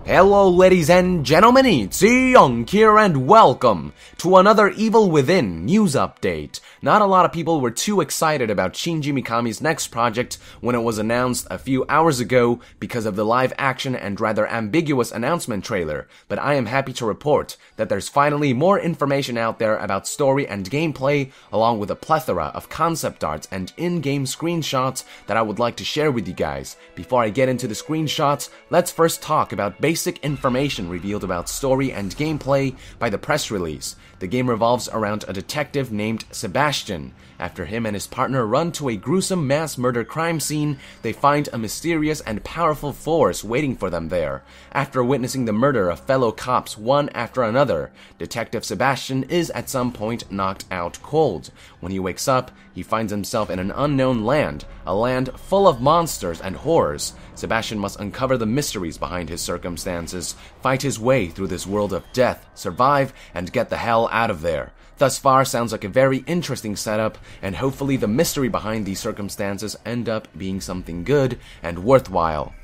Hello ladies and gentlemen, it's Young here and welcome to another Evil Within news update. Not a lot of people were too excited about Shinji Mikami's next project when it was announced a few hours ago because of the live action and rather ambiguous announcement trailer, but I am happy to report that there's finally more information out there about story and gameplay, along with a plethora of concept arts and in-game screenshots that I would like to share with you guys. Before I get into the screenshots, let's first talk about basic information revealed about story and gameplay by the press release. The game revolves around a detective named Sebastian. After him and his partner run to a gruesome mass murder crime scene, they find a mysterious and powerful force waiting for them there. After witnessing the murder of fellow cops one after another, Detective Sebastian is at some point knocked out cold. When he wakes up, he finds himself in an unknown land, a land full of monsters and horrors. Sebastian must uncover the mysteries behind his circumstances, fight his way through this world of death, survive, and get the hell out of there. Thus far sounds like a very interesting setup, and hopefully the mystery behind these circumstances end up being something good and worthwhile.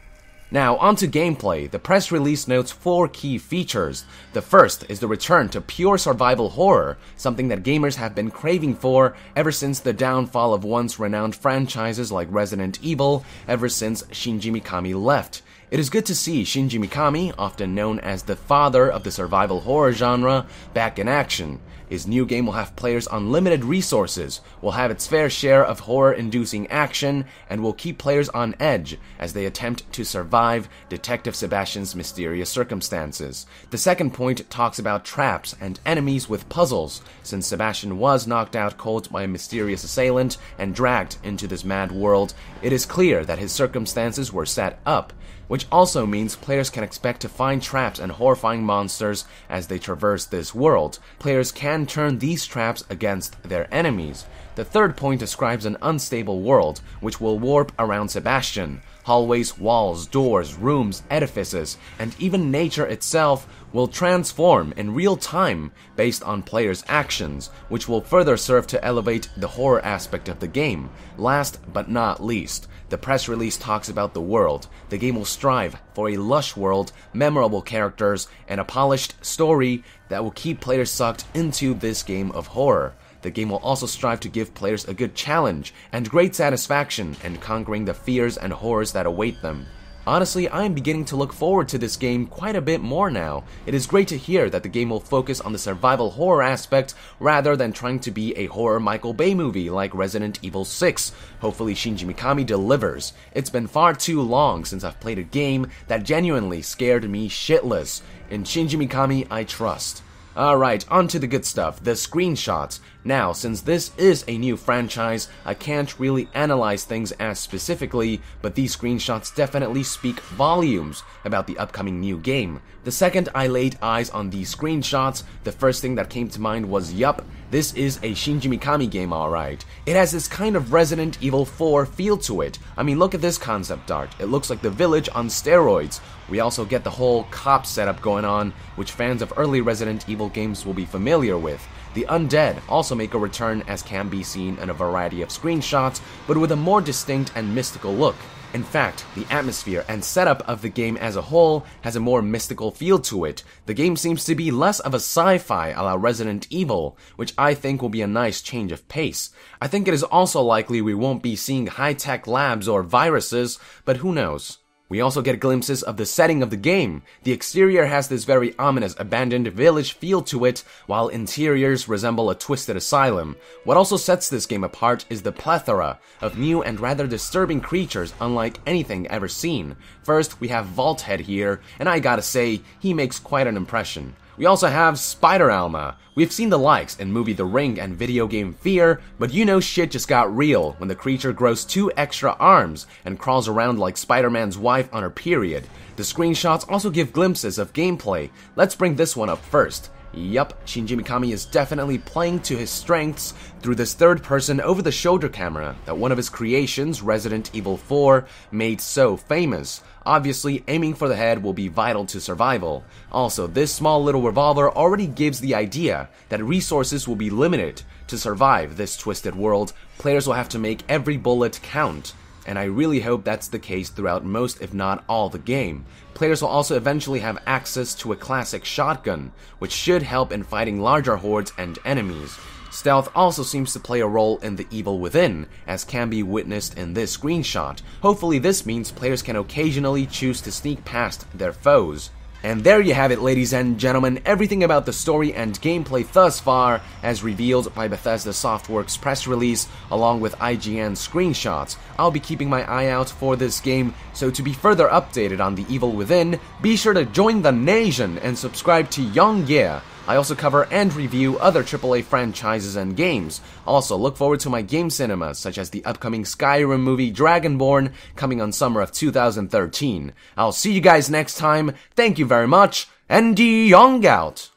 Now, onto gameplay. The press release notes 4 key features. The first is the return to pure survival horror, something that gamers have been craving for ever since the downfall of once renowned franchises like Resident Evil, ever since Shinji Mikami left. It is good to see Shinji Mikami, often known as the father of the survival horror genre, back in action. His new game will have players on limited resources, will have its fair share of horror-inducing action, and will keep players on edge as they attempt to survive Detective Sebastian's mysterious circumstances. The second point talks about traps and enemies with puzzles. Since Sebastian was knocked out cold by a mysterious assailant and dragged into this mad world, it is clear that his circumstances were set up, which also means players can expect to find traps and horrifying monsters as they traverse this world. Players can turn these traps against their enemies. The third point describes an unstable world, which will warp around Sebastian. Hallways, walls, doors, rooms, edifices, and even nature itself will transform in real time based on players' actions, which will further serve to elevate the horror aspect of the game. Last but not least, the press release talks about the world. The game will strive for a lush world, memorable characters, and a polished story that will keep players sucked into this game of horror. The game will also strive to give players a good challenge and great satisfaction in conquering the fears and horrors that await them. Honestly, I am beginning to look forward to this game quite a bit more now. It is great to hear that the game will focus on the survival horror aspect rather than trying to be a horror Michael Bay movie like Resident Evil 6. Hopefully Shinji Mikami delivers. It's been far too long since I've played a game that genuinely scared me shitless. In Shinji Mikami, I trust. Alright, on to the good stuff, the screenshots. Now, since this is a new franchise, I can't really analyze things as specifically, but these screenshots definitely speak volumes about the upcoming new game. The second I laid eyes on these screenshots, the first thing that came to mind was, yup, this is a Shinji Mikami game, alright. It has this kind of Resident Evil 4 feel to it. I mean, look at this concept art. It looks like the village on steroids. We also get the whole cop setup going on, which fans of early Resident Evil games will be familiar with. The undead also make a return, as can be seen in a variety of screenshots, but with a more distinct and mystical look. In fact, the atmosphere and setup of the game as a whole has a more mystical feel to it. The game seems to be less of a sci-fi a la Resident Evil, which I think will be a nice change of pace. I think it is also likely we won't be seeing high-tech labs or viruses, but who knows. We also get glimpses of the setting of the game. The exterior has this very ominous abandoned village feel to it, while interiors resemble a twisted asylum. What also sets this game apart is the plethora of new and rather disturbing creatures unlike anything ever seen. First, we have Vaulthead here, and I gotta say, he makes quite an impression. We also have Spider Alma. We've seen the likes in movie The Ring and video game Fear, but you know shit just got real when the creature grows 2 extra arms and crawls around like Spider-Man's wife on her period. The screenshots also give glimpses of gameplay. Let's bring this one up first. Yup, Shinji Mikami is definitely playing to his strengths through this third-person over-the-shoulder camera that one of his creations, Resident Evil 4, made so famous. Obviously, aiming for the head will be vital to survival. Also, this small little revolver already gives the idea that resources will be limited. To survive this twisted world, players will have to make every bullet count. and I really hope that's the case throughout most if not all the game. Players will also eventually have access to a classic shotgun, which should help in fighting larger hordes and enemies. Stealth also seems to play a role in the Evil Within, as can be witnessed in this screenshot. Hopefully this means players can occasionally choose to sneak past their foes. And there you have it, ladies and gentlemen, everything about the story and gameplay thus far as revealed by Bethesda Softworks press release along with IGN screenshots. I'll be keeping my eye out for this game, so to be further updated on The Evil Within, be sure to join the NASIAN and subscribe to Young Yeah. I also cover and review other AAA franchises and games. Also, look forward to my game cinemas, such as the upcoming Skyrim movie Dragonborn, coming on summer of 2013. I'll see you guys next time, thank you very much, and Young out!